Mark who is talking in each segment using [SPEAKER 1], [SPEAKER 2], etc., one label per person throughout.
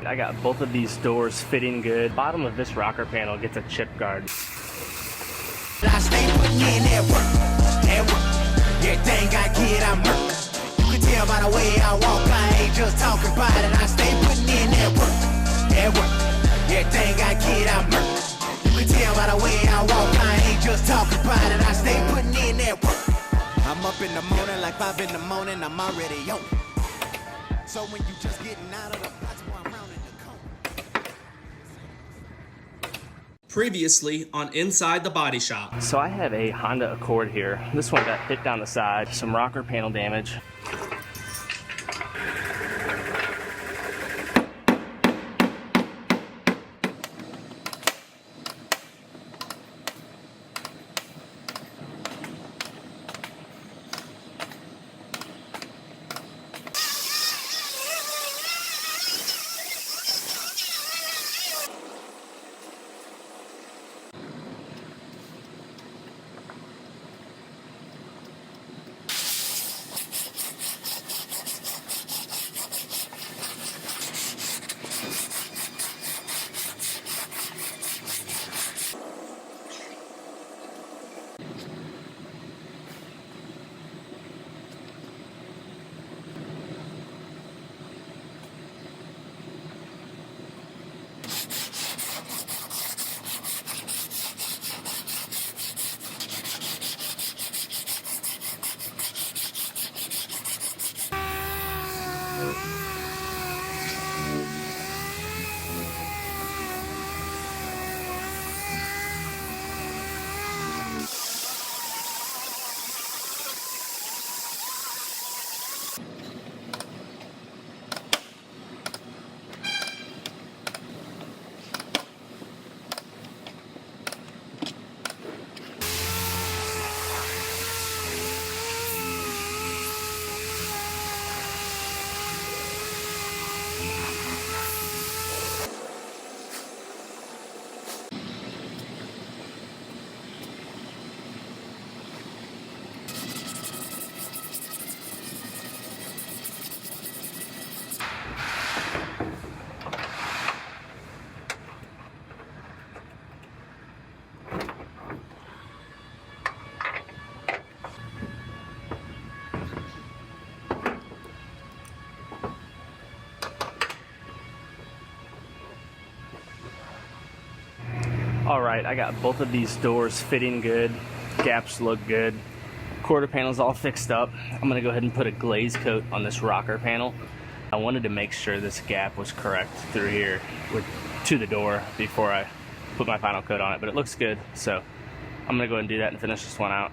[SPEAKER 1] I got both of these doors fitting good. Bottom of this rocker panel gets a chip guard.
[SPEAKER 2] I stay putting in that work. Everything I get, I murk. You can tell by the way I walk, I ain't just talking about it. I stay putting in that work. Everything I get, I murk. You can tell by the way I walk, I ain't just talking about it. I stay putting in that work. I'm up in the morning, like 5 in the morning, I'm already on. So when you just getting out of the box, boy, I'm rounding the cone.
[SPEAKER 3] Previously on Inside the Body Shop.
[SPEAKER 1] So I have a Honda Accord here. This one got hit down the side, some rocker panel damage. All right, I got both of these doors fitting good. Gaps look good. Quarter panel's all fixed up. I'm gonna go ahead and put a glaze coat on this rocker panel. I wanted to make sure this gap was correct through here to the door before I put my final coat on it, but it looks good. So I'm gonna go ahead and do that and finish this one out.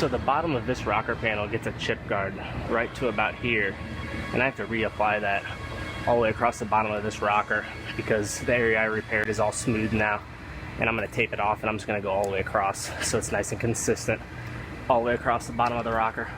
[SPEAKER 1] So the bottom of this rocker panel gets a chip guard right to about here, and I have to reapply that all the way across the bottom of this rocker because the area I repaired is all smooth now, and I'm going to tape it off, and I'm just going to go all the way across so it's nice and consistent all the way across the bottom of the rocker.